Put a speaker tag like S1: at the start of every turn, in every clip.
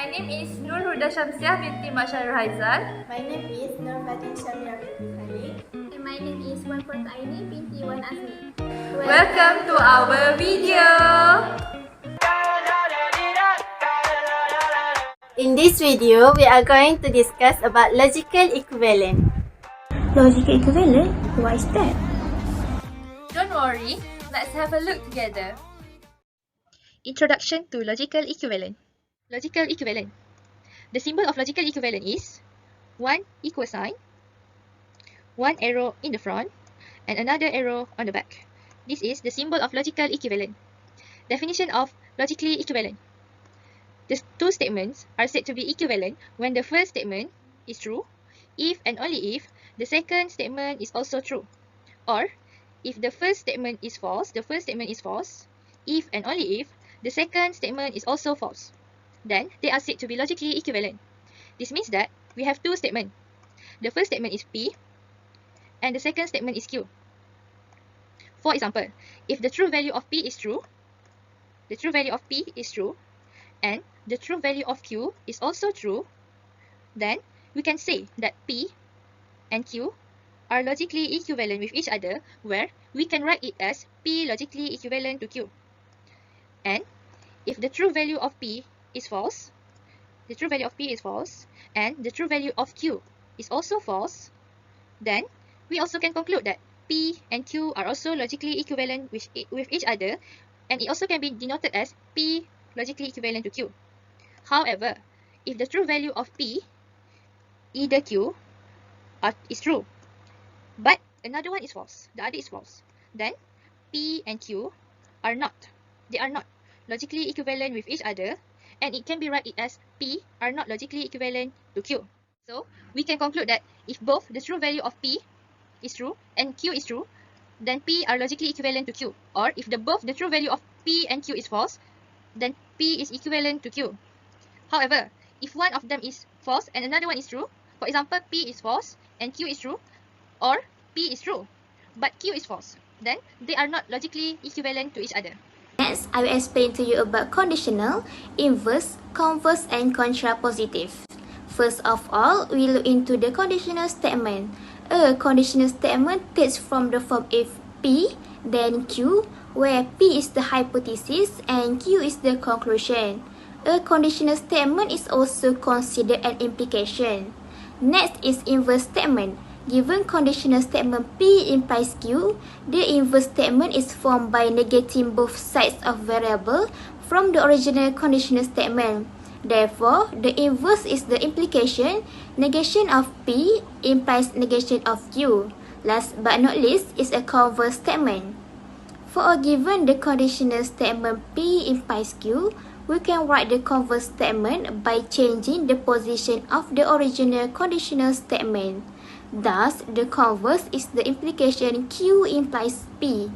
S1: My name is Nur Huda Syamsiah binti Masyarul Haizal.
S2: My name is Nur Fatin Syamira binti Khalid.
S3: And my name is Wan Aini binti Wan Azmi.
S1: Welcome to our video.
S2: In this video, we are going to discuss about logical equivalent.
S3: Logical equivalent? What is that?
S1: Don't worry, let's have a look together.
S4: Introduction to logical equivalent. Logical equivalent. The symbol of logical equivalent is one equal sign, one arrow in the front, and another arrow on the back. This is the symbol of logical equivalent. Definition of logically equivalent. The two statements are said to be equivalent when the first statement is true, if and only if the second statement is also true. Or, if the first statement is false, if and only if the second statement is also false. Then, they are said to be logically equivalent. This means that we have two statements. The first statement is P, and the second statement is Q. For example, if the true value of P is true, and the true value of Q is also true, then we can say that P and Q are logically equivalent with each other, where we can write it as P logically equivalent to Q. And if the true value of P is false, and the true value of Q is also false, then we also can conclude that P and Q are also logically equivalent with each other, and it also can be denoted as P logically equivalent to Q. However, if the true value of P, either Q, is true, but another one is false, the other is false, then P and Q are not logically equivalent with each other, and it can be written as P are not logically equivalent to Q. So, we can conclude that if both the true value of P is true and Q is true, then P are logically equivalent to Q. Or if both the true value of P and Q is false, then P is equivalent to Q. However, if one of them is false and another one is true, for example, P is false and Q is true, or P is true but Q is false, then they are not logically equivalent to each other.
S3: Next, I will explain to you about conditional, inverse, converse, and contrapositive. First of all, we look into the conditional statement. A conditional statement takes from the form if P, then Q, where P is the hypothesis and Q is the conclusion. A conditional statement is also considered an implication. Next is inverse statement. Given conditional statement P implies Q, the inverse statement is formed by negating both sides of variable from the original conditional statement. Therefore, the inverse is the implication. Negation of P implies negation of Q. Last but not least is a converse statement. For a given the conditional statement P implies Q, we can write the converse statement by changing the position of the original conditional statement. Thus, the converse is the implication Q implies P.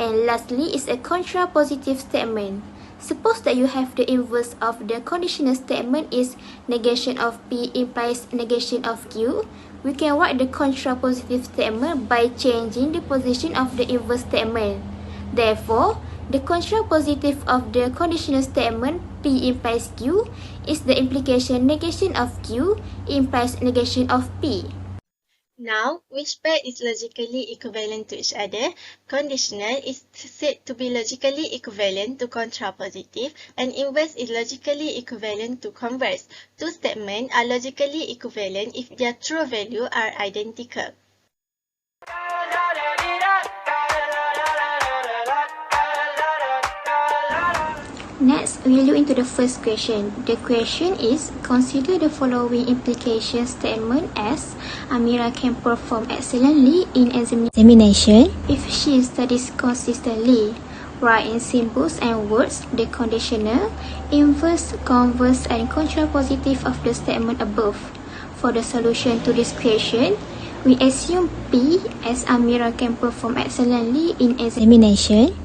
S3: And lastly is a contrapositive statement. Suppose that you have the inverse of the conditional statement is negation of P implies negation of Q. We can write the contrapositive statement by changing the position of the inverse statement. Therefore, the contrapositive of the conditional statement P implies Q is the implication negation of Q implies negation of P.
S2: Now, which pair is logically equivalent to each other? Conditional is said to be logically equivalent to contrapositive, and inverse is logically equivalent to converse. Two statements are logically equivalent if their true value are identical.
S3: Next, we look into the first question. The question is, consider the following implication statement as Amira can perform excellently in examination if she studies consistently. Write in symbols and words the conditional, inverse, converse, and contrapositive of the statement above. For the solution to this question, we assume P as Amira can perform excellently in examination,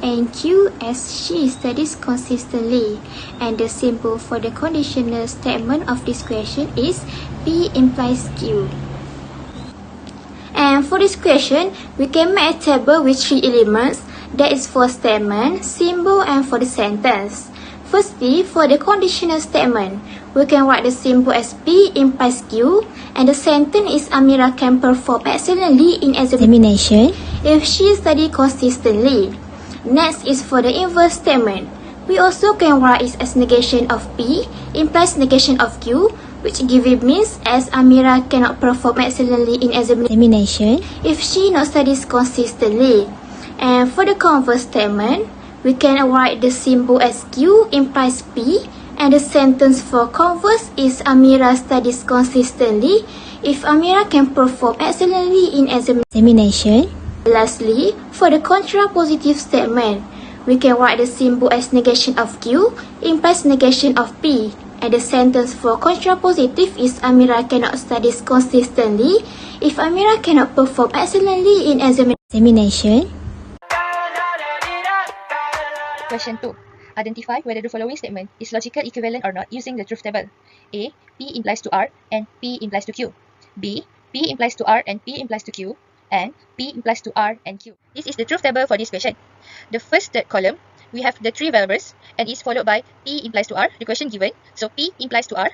S3: and Q as she studies consistently, and the symbol for the conditional statement of this question is P implies Q. And for this question, we can make a table with three elements, that is for statement, symbol, and for the sentence. Firstly, for the conditional statement, we can write the symbol as P implies Q, and the sentence is Amira can perform excellently in examination if she studies consistently. Next is for the inverse statement. We also can write it as negation of P implies negation of Q, which given means as Amira cannot perform excellently in examination if she not studies consistently. And for the converse statement, we can write the symbol as Q implies P, and the sentence for converse is Amira studies consistently if Amira can perform excellently in examination. Lastly, for the contrapositive statement, we can write the symbol as negation of Q implies negation of P, and the sentence for contrapositive is Amira cannot studies consistently if Amira cannot perform excellently in examination.
S4: Question 2. Identify whether the following statement is logical equivalent or not using the truth table. A. P implies to R and P implies to Q. B. P implies to R and P implies to Q. And P implies to R and Q. This is the truth table for this question. The first third column, we have the three variables and is followed by P implies to R, the question given. So P implies to R.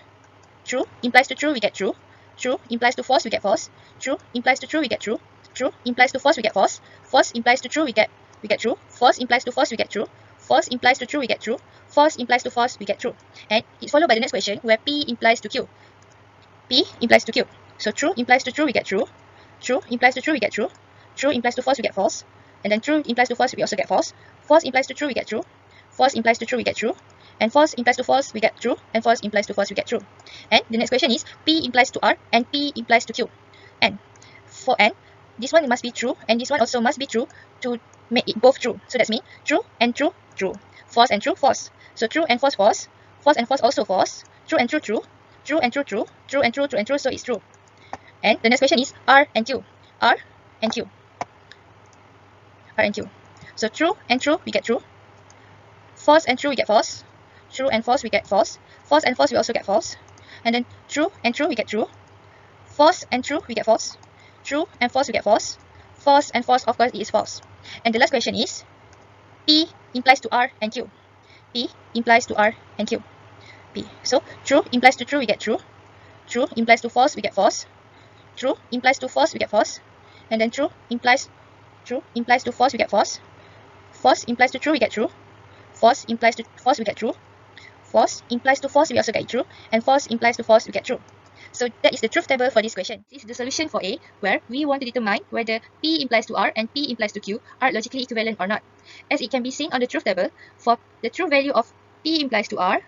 S4: True implies to true, we get true. True implies to false, we get false. True implies to true, we get true. True implies to false, we get false. False implies to true, we get true. False implies to false, we get true. False implies to true, we get true. False implies to false, we get true. And it's followed by the next question where P implies to Q. P implies to Q. So true implies to true, we get true. True implies to true, we get true. True implies to false, we get false. And then true implies to false, we also get false. False implies to true, we get true. False implies to true, we get true. And false implies to false, we get true. And false implies to false, we get true. And the next question is P implies to R and P implies to Q. And for N, this one must be true and this one also must be true to make it both true. So that's mean true and true, true. False and true, false. So true and false, false. False and false also false. True and true, true. True and true, true. True and true, true and true, so it's true. And the next question is R and Q. R and Q. R and Q. So true and true, we get true. False and true, we get false. True and false, we get false. False and false, we also get false. And then true and true, we get true. False and true, we get false. True and false, we get false. False and false, of course, it is false. And the last question is P implies to R and Q. P implies to R and Q. P. So true implies to true, we get true. True implies to false, we get false. True implies to false, we get false. And then true implies to false, we get false. False implies to true, we get true. False implies to false, we get true. False implies to false, we also get true. And false implies to false, we get true. So that is the truth table for this question. This is the solution for A, where we want to determine whether P implies to R and P implies to Q are logically equivalent or not. As it can be seen on the truth table, for the true value of P implies to R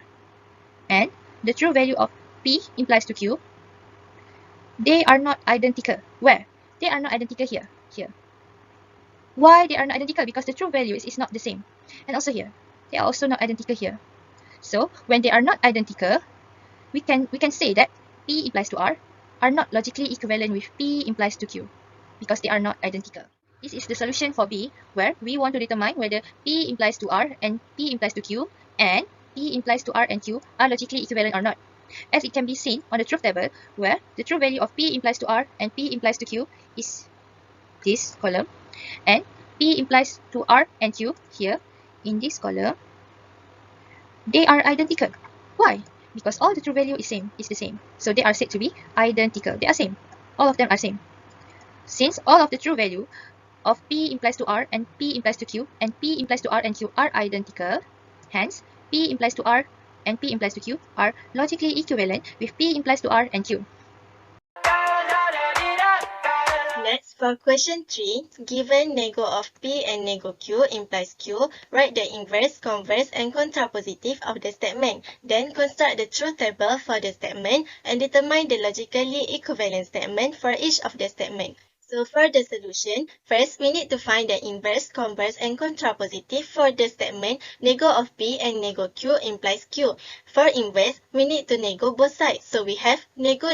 S4: and the true value of P implies to Q, they are not identical. Where? They are not identical here. Here. Why they are not identical? Because the true value is not the same. And also here. They are also not identical here. So when they are not identical, we can say that P implies to R are not logically equivalent with P implies to Q because they are not identical. This is the solution for B, where we want to determine whether P implies to R and P implies to Q and P implies to R and Q are logically equivalent or not. As it can be seen on the truth table, where the true value of P implies to R and P implies to Q is this column, and P implies to R and Q here in this column, they are identical. Why? Because all the true value is the same. So they are said to be identical. They are same. All of them are same. Since all of the true value of P implies to R and P implies to Q and P implies to R and Q are identical, hence P implies to R and P implies to Q are logically equivalent with P implies to R and Q.
S2: Next, for question 3, given nego of P and nego Q implies Q, write the inverse, converse, and contrapositive of the statement. Then construct the truth table for the statement and determine the logically equivalent statement for each of the statements. So for the solution, first we need to find the inverse, converse, and contrapositive for the statement nego of P and nego Q implies Q. For inverse, we need to nego both sides. So we have nego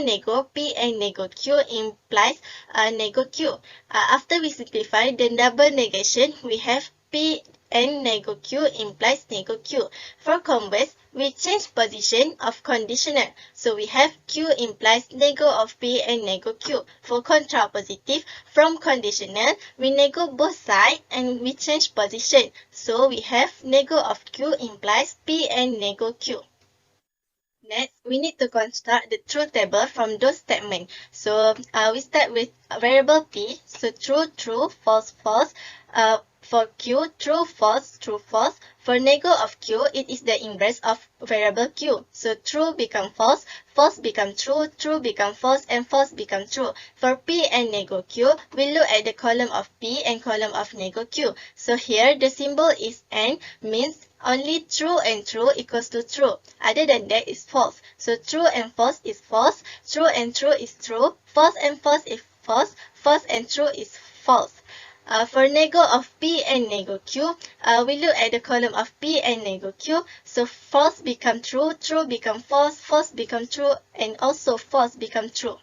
S2: P and nego Q implies nego Q. After we simplify the double negation, we have P and nego Q implies nego Q. For converse, we change position of conditional. So we have Q implies nego of P and nego Q. For contrapositive, from conditional, we nego both sides and we change position. So we have nego of Q implies P and nego Q. Next, we need to construct the truth table from those statements. So we start with variable P. So true, true, false, false. For Q, true, false, true, false. For nego of Q, it is the inverse of variable Q. So true become false, false become true, true become false, and false become true. For P and nego Q, we look at the column of P and column of nego Q. So here the symbol is and, means only true and true equals to true. Other than that is false. So true and false is false, true and true is true, false and false is false, false and true is false. For nego of P and nego Q, we look at the column of P and nego Q. So false become true, true become false, false become true, and also false become true.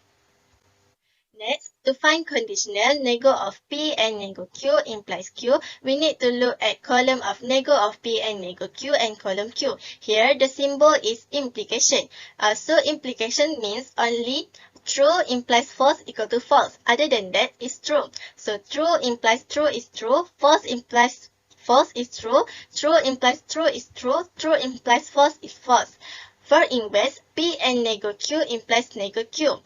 S2: Next, to find conditional nego of P and nego Q implies Q, we need to look at column of nego of P and nego Q and column Q. Here, the symbol is implication. So implication means only true implies false equal to false. Other than that is true. So true implies true is true, false implies false is true, true implies true is true, true implies false is false. For inverse, P and nego Q implies nego Q.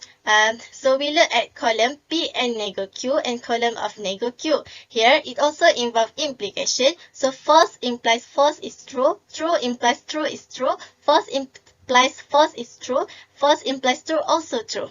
S2: So we look at column P and nego Q and column of nego Q. Here, it also involves implication. So false implies false is true, true implies true is true, false implies false is true, false implies true also true.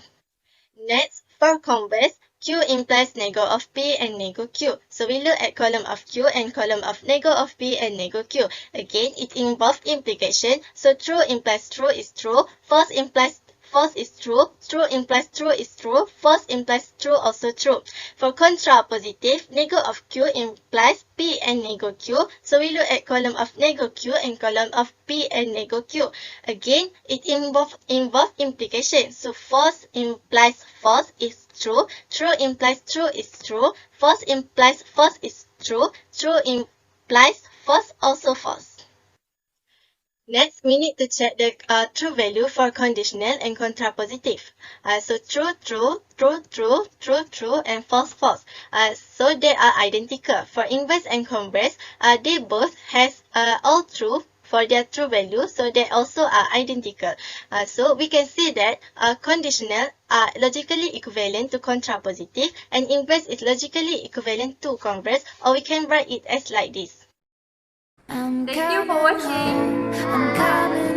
S2: Next, for converse, Q implies nego of P and nego Q. So we look at column of Q and column of nego of P and nego Q. Again, it involves implication. So true implies true is true, false implies false is true, true implies true is true, false implies true also true. For contrapositive, nego of Q implies P and nego Q. So we look at column of nego Q and column of P and nego Q. Again, it involves implication. So false implies false is true, true implies true is true, false implies false is true, true implies false also false. Next, we need to check the true value for conditional and contrapositive. So true, true, true, true, true, true, and false, false. So they are identical. For inverse and converse, they both has all true for their true value, so they also are identical. So we can see that conditional are logically equivalent to contrapositive, and inverse is logically equivalent to converse, or we can write it as like this.
S1: Thank you for watching.
S3: I'm coming